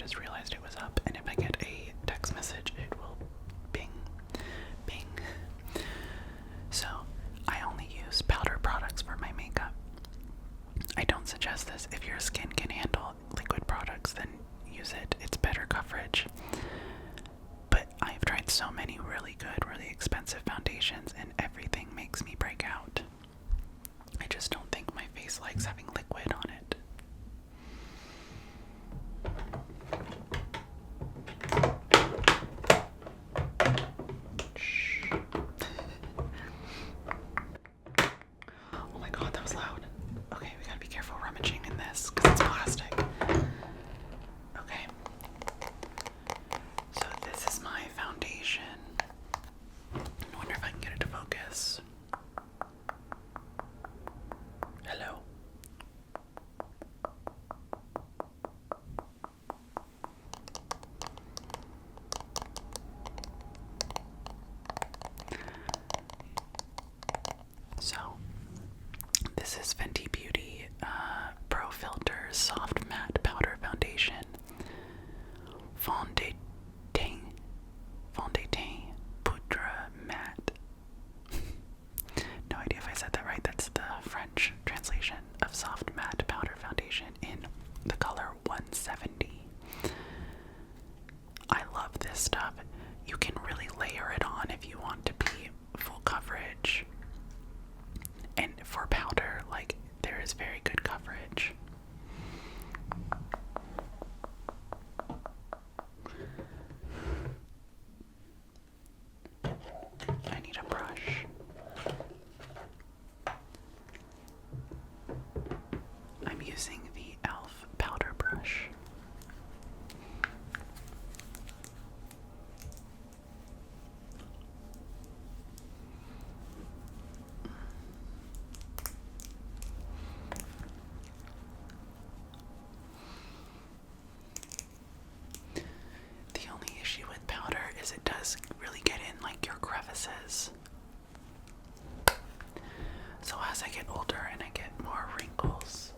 just realized it was up, and if I get a text message, it will ping, ping. So, I only use powder products for my makeup. I don't suggest this. If your skin can handle liquid products, then use it. It's better coverage. But I've tried so many really good, really expensive foundations, and everything makes me break out. I just don't think my face likes having liquid on it. Shh. Oh my god, that was loud. Okay, we gotta be careful rummaging in this because it's plastic. Okay. So this is my foundation. I wonder if I can get it to focus. Hello. So, this is Fenty Beauty Pro Filter Soft Matte Powder Foundation. Fond de teint Poudre Matte. No idea if I said that right. That's the French translation of Soft Matte Powder Foundation in the color 170. I love this stuff. You can really layer it on if you want to be full coverage. And for powder, like, there is very good coverage. I need a brush. I'm using the e.l.f. powder brush. The only issue with powder is it does really get in like your crevices. So as I get older and I get more wrinkles,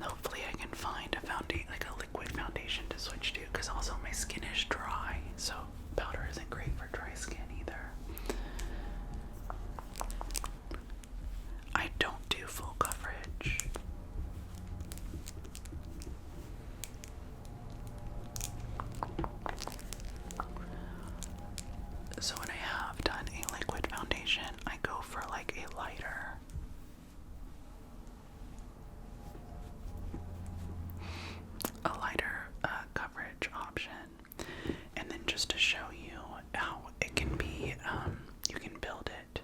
hopefully I can find a foundation, like a liquid foundation to switch to, because also my skin is dry, so powder isn't great for dry skin either. I don't do full coverage. So when I have done a liquid foundation, I go for like a lighter. Coverage option. And then just to show you how it can be, you can build it.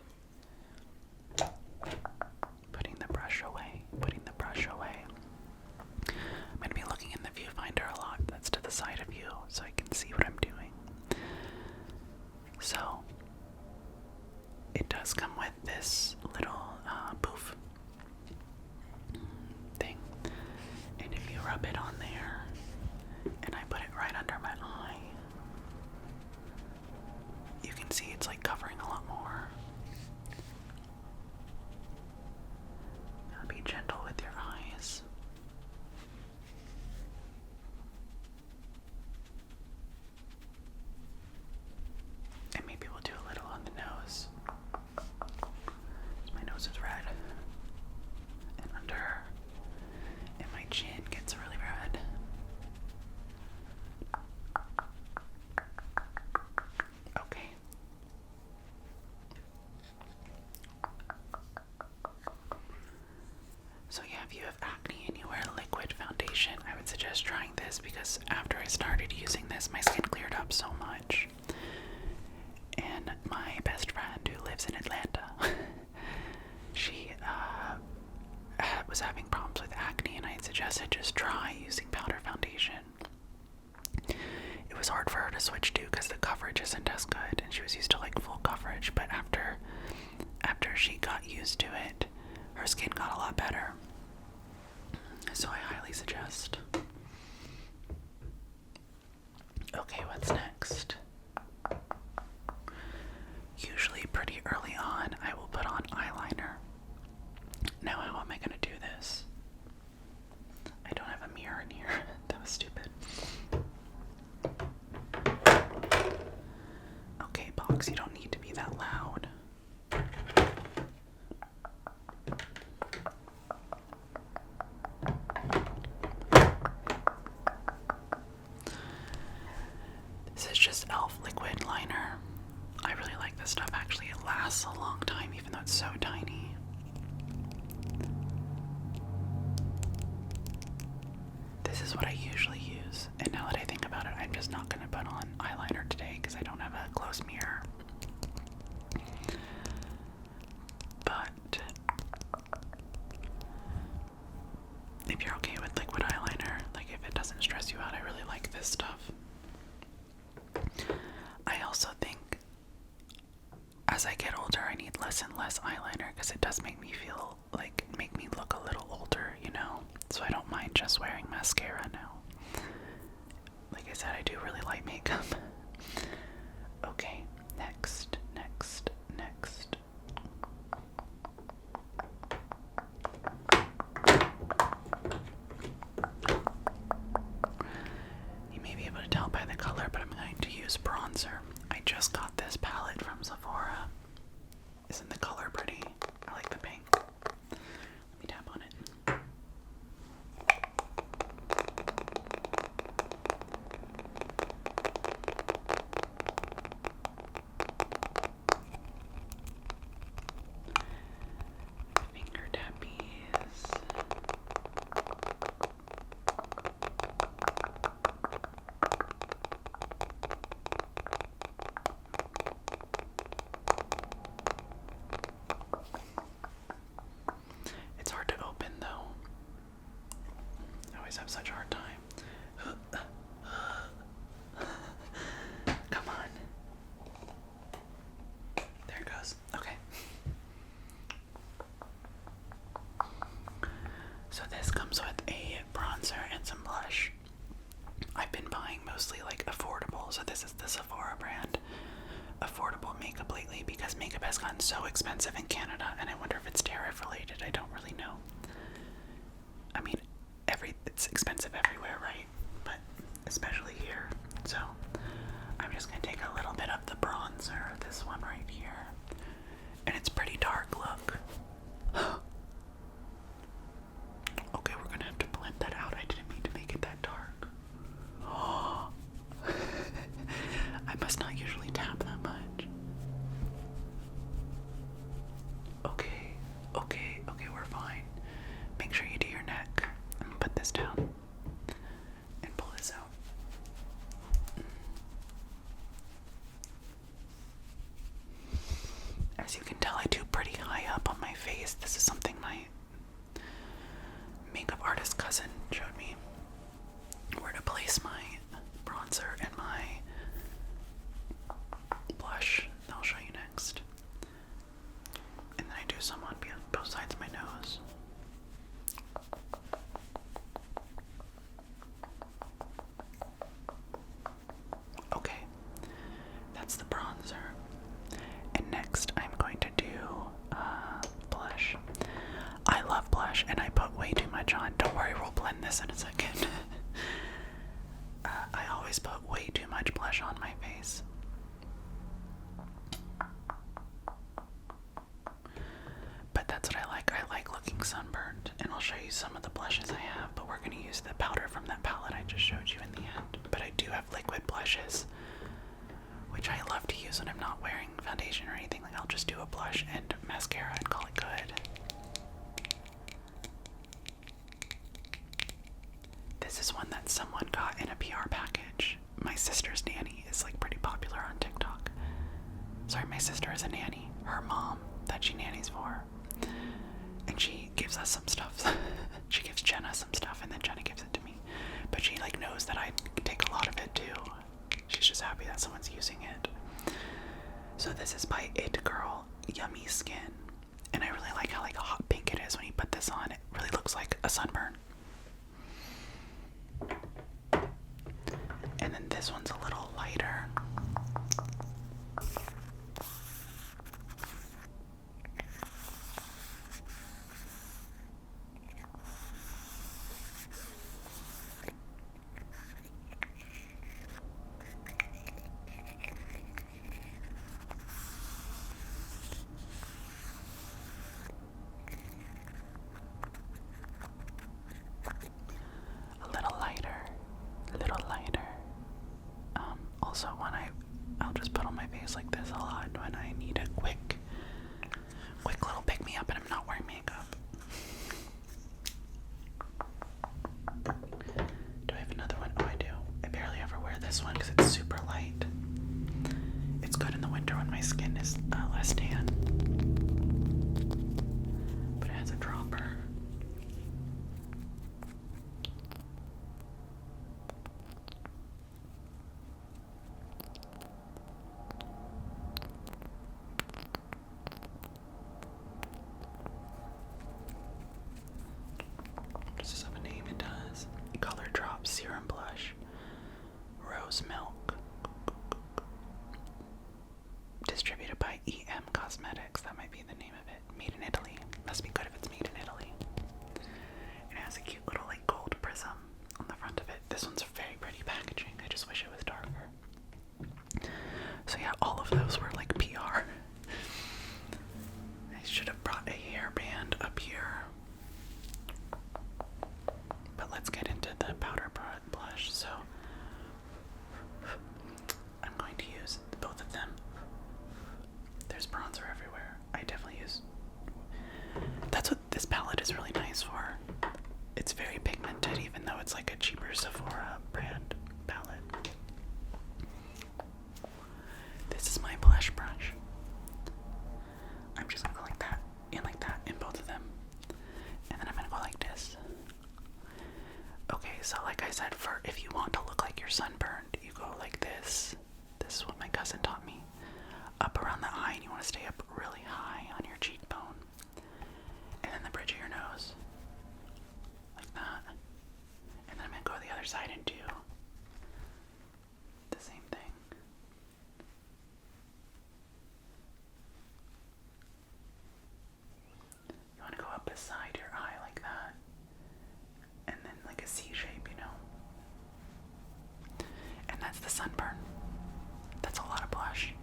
Putting the brush away. I'm going to be looking in the viewfinder a lot. That's to the side of you, so I can see what I'm doing. So, it does come with this little poof thing. And if you rub it on there, and I put it right under my eye, you can see it's like covering a lot more. Now be gentle with your eyes. And maybe we'll do a little on the nose. My nose is red. And under, and my chin gets really red. Okay. So yeah, if you have acne and you wear liquid foundation, I would suggest trying this, because after I started using this, my skin cleared up so much. And my best friend who lives in Atlanta, she was having problems with acne, and I had suggested just try using powder foundation. It was hard for her to switch to because the coverage isn't as good, and she was used to like full coverage, but after she got used to it, her skin got a lot better. So I highly suggest. Okay, what's next? Usually pretty early on, I will put on eyeliner. Now how am I going to do this? I don't have a mirror in here. That was stupid. this stuff actually lasts a long time, even though it's so tiny. This is what I usually use, and now that I think about it, I'm just not going to put on eyeliner today because I don't have a close mirror. But if you're okay with liquid eyeliner, like if it doesn't stress you out, I really like this stuff. I also think as I get older, I need less and less eyeliner because it does make me make me look a little older, you know? So I don't mind just wearing mascara now. Like I said, I do really like makeup. Okay, next. You may be able to tell by the color, but I'm going to use bronzer. I just got this palette from Sephora. Isn't the color pretty? I like the pink. Let me tap on it. Finger tappies. It's hard to open though. I always have such a hard time. Come on. There it goes. Okay. So this comes with a bronzer and some blush. I've been buying mostly like affordable, so this is the Sephora brand. Affordable makeup lately because makeup has gotten so expensive in Canada, and I wonder if it's tariff related. I don't really know. I mean, it's expensive everywhere, right? But especially here. So I'm just gonna take a little bit of the bronzer, this one right here, and it's pretty dark. Look. Okay, we're gonna have to blend that out. I didn't mean to make it that dark. Oh. I must not usually tap that much. Okay, we're fine. Make sure you do your neck. I'm gonna put this down and pull this out. As you can tell, I do pretty high up on my face. This is something my makeup artist cousin showed me. Where to place my bronzer and my blush. I'll show you next. And then I do some on both sides of my nose. Okay, that's the bronzer. And next I'm going to do blush. I love blush and I put way too much on. Don't worry, we'll blend this in a second. I always put way too much blush on my face. But that's what I like. I like looking sunburned. And I'll show you some of the blushes I have, but we're going to use the powder from that palette I just showed you in the end. But I do have liquid blushes, which I love to use when I'm not wearing foundation or anything. Like I'll just do a blush and mascara and call it good. This is one that someone got in a PR package. My sister's nanny is like pretty popular on TikTok. Sorry, my sister is a nanny. Her mom that she nannies for. And she gives us some stuff. She gives Jenna some stuff and then Jenna gives it to me. But she like knows that I take a lot of it too. She's just happy that someone's using it. So this is by It Girl Yummy Skin. And I really like how like hot pink it is when you put this on. It really looks like a sunburn. And then this one's a little lighter. Rose Milk. Distributed by EM Cosmetics. That might be the name of it. Made in Italy. Must be good if it's made in Italy. And it has a cute little like gold prism on the front of it. This one's very pretty packaging. I just wish it was darker. So yeah, all of those were like PR. I should have brought a hairband up here. But let's get into the powder blush. So I'm going to use both of them. There's bronzer everywhere. I definitely use... That's what this palette is really nice for. It's very pigmented, even though it's like a cheaper Sephora brand palette. This is my blush brush. I'm just gonna go like that in both of them. And then I'm gonna go like this. Okay, so like I said, for if you want to look like you're sunburned, you go like this. This is what my cousin taught me. Up around the eye, and you want to stay up really high on your cheekbone. And then the bridge of your nose. Like that. And then I'm gonna go to the other side and do the same thing. You want to go up beside your eye like that. And then like a C shape, you know. And that's the sunburn. That's a lot of blush.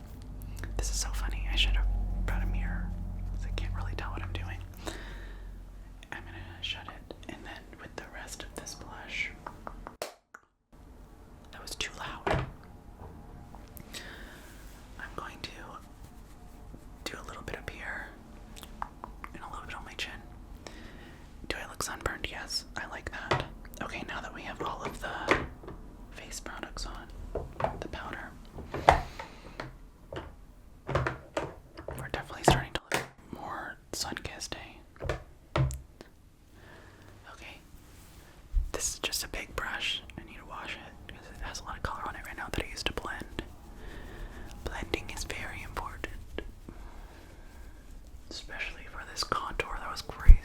This is so funny. I should have brought a mirror because I can't really tell what I'm doing. I'm gonna shut it, and then with the rest of this blush, that was too loud. I'm going to do a little bit up here and a little bit on my chin. Do I look sunburned? Yes, I like that. Okay, now that we have all of the face products on, the powder, we're definitely starting to look more sun-kissed, eh? Okay, this is just a big brush. I need to wash it because it has a lot of color on it right now that I used to blend. Blending is very important, especially for this contour that was crazy.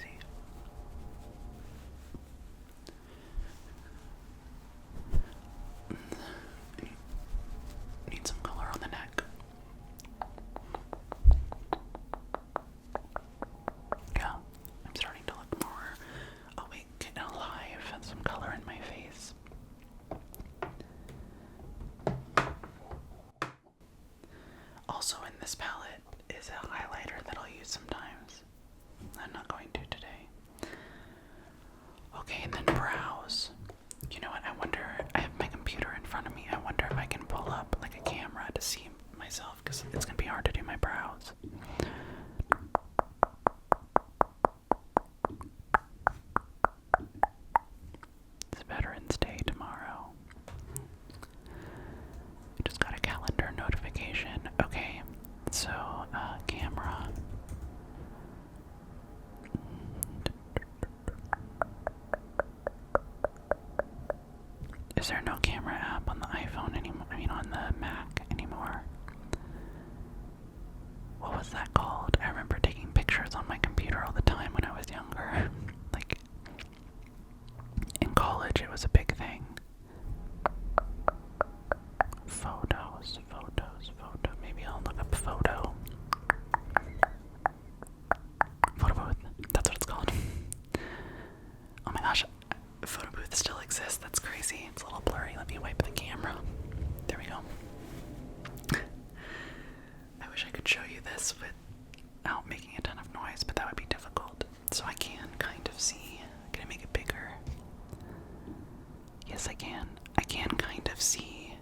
Need some color on the neck. Yeah, I'm starting to look more awake and alive and some color in my face. Also in this palette is a highlighter that I'll use sometimes. I'm not going to today. Okay, and then brows. You know what, I wonder, I have my computer in front of me. I wonder if I can pull up like a camera to see myself, because it's going to be hard to do my brows. It's Veterans Day tomorrow. I just got a calendar notification. Okay, so, camera. Is there no camera app on the iPhone anymore? I mean, on the Mac anymore? What was that called? I remember taking pictures on my computer all the time when I was younger. Like, in college, it was a big thing. Photos. Maybe I'll look up photo. Photo booth. That's what it's called. Oh my gosh. Photo booth still exists. That's crazy. It's a little blurry. Let me wipe the camera. There we go. I wish I could show you this without making a ton of noise, but that would be difficult. So I can kind of see. Can I make it bigger? Yes, I can. I can kind of see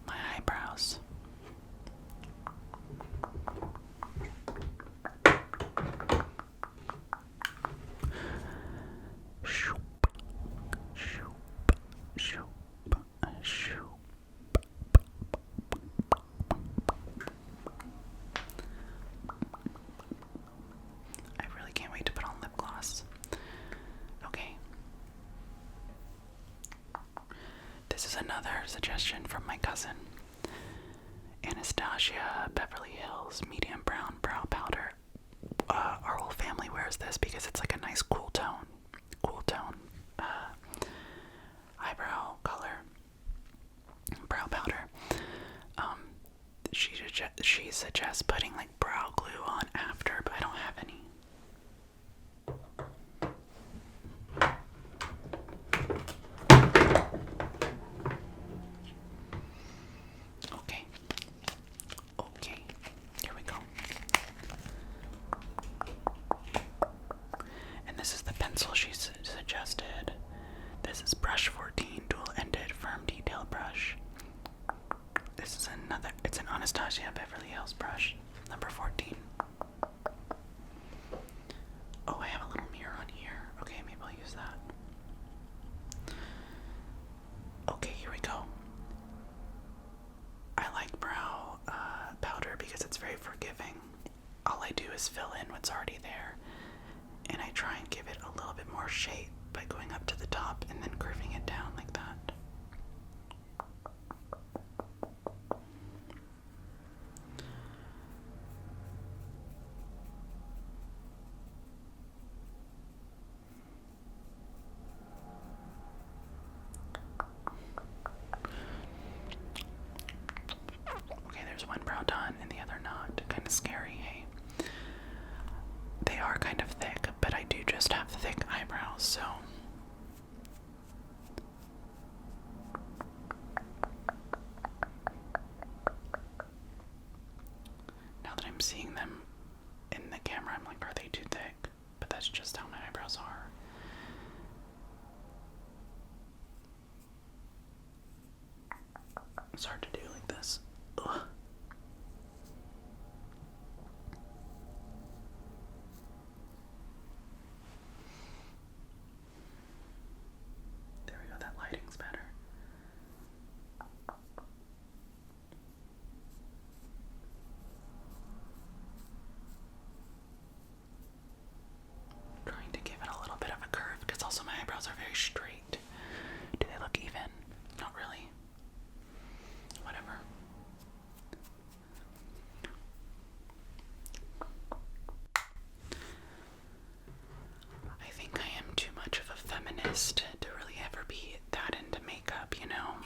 my eyebrows. Shoop, shoop, shoop, shoop. I really can't wait to put on lip gloss. Okay. This is another suggestion from my cousin. Anastasia Beverly Hills Medium Brown Brow Powder. Our whole family wears this because it's like a nice cool tone eyebrow color. suggest putting like brow glue on after, but I don't have any. Okay. Okay. Here we go. And this is the pencil she suggested. This is brush 14, dual-ended firm detail brush. This is it's an Anastasia Beverly Hills brush, number 14. Oh, I have a little mirror on here. Okay, maybe I'll use that. Okay, here we go. I like brow powder because it's very forgiving. All I do is fill in what's already there, and I try and give it a little bit more shape by going up to the top and then curving it down like that. Okay, there's one brow done and the other not. Kind of scary, hey? They are kind of thick, but I do just have thick eyebrows, so now that I'm seeing them in the camera, I'm like, are they too thick? But that's just how my eyebrows are. It's hard to do like this. Ugh. There we go, that lighting's better. Trying to give it a little bit of a curve because also my eyebrows are very straight. Do they look even? Not really. Whatever. I think I am too much of a feminist to really ever be that into makeup, you know?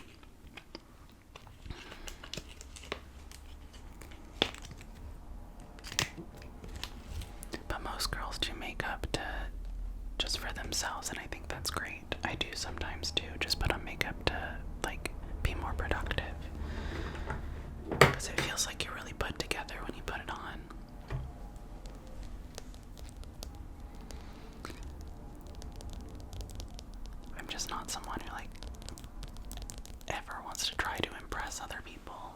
But most girls do makeup just for themselves, and I think that's great. I do sometimes too, just put on makeup to like be more productive. Because it feels like you're really put together when you put it on. I'm just not someone who like ever wants to try to impress other people.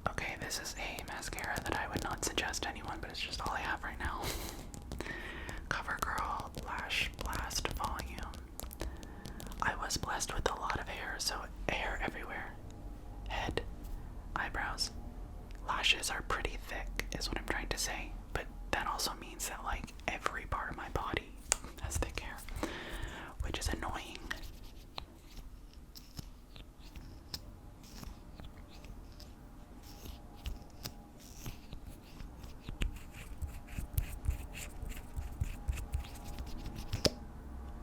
Okay, this is a mascara that I would not suggest to anyone, but it's just all I have right now. CoverGirl Lash Blast Volume. I was blessed with a lot of hair, so hair everywhere. Head, eyebrows, lashes are pretty thick, is what I'm trying to say. But that also means that like every part of my body has thick hair, which is annoying.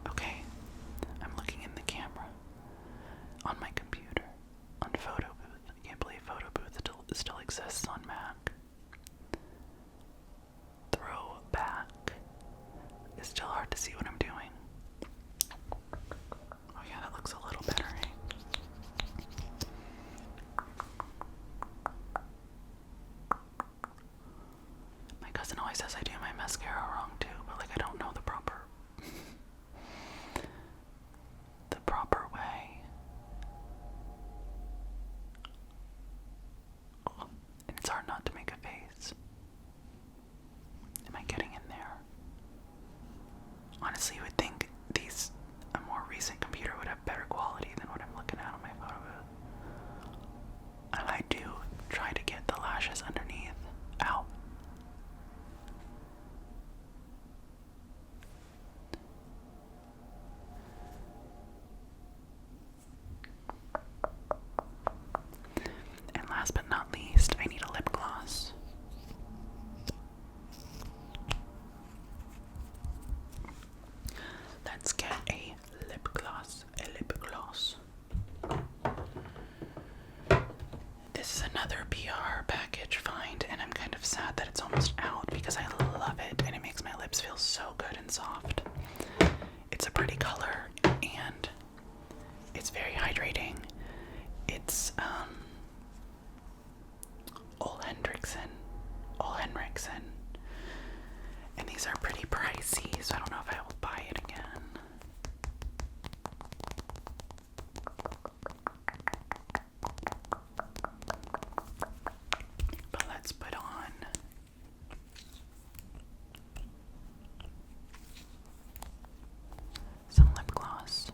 Okay, I'm looking in the camera on my computer on Photo Booth. I can't believe Photo Booth still exists on Mac. good and soft. It's a pretty color and it's very hydrating. It's Ole Henriksen. And these are pretty pricey, so I don't know if I will buy it again. But let's put on some lip gloss.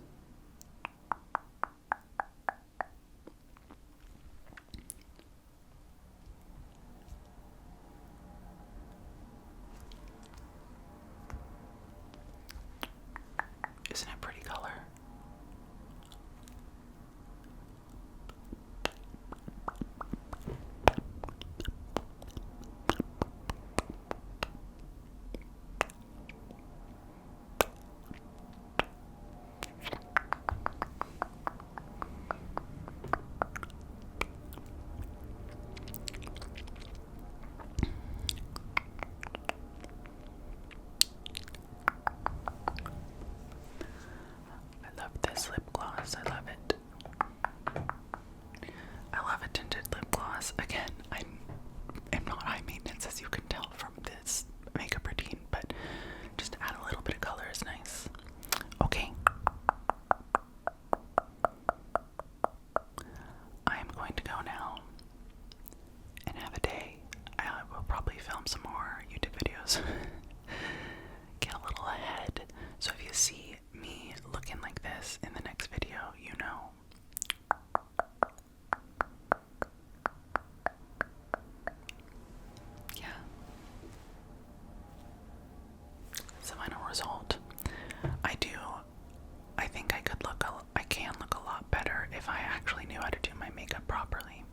Isn't it a pretty color? I love this lip gloss. I love it. I love a tinted lip gloss. Again, I'm not high maintenance, as you can tell from this makeup routine, but just add a little bit of color is nice. Okay. I'm going to go now and have a day. I will probably film some more YouTube videos. Get a little ahead. So if you see me looking like this in the next video, you know. Yeah. So final result. I think I can look a lot better if I actually knew how to do my makeup properly.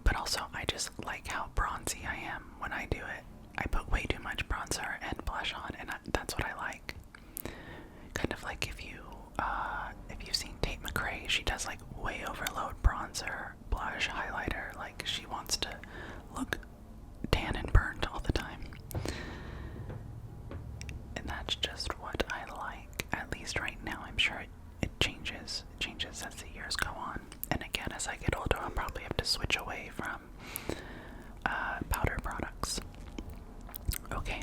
But also, I just like how bronzy I am when I do it. I put way too much bronzer and blush on, and that's what I like. Kind of like if you've seen Tate McRae, she does like way overload bronzer, blush, highlighter. Like she wants to look tan and burnt all the time. And that's just what I like, at least right now. I'm sure it changes. It changes as the years go on. And again, as I get older, I'll probably have to switch away from powder products. Okay,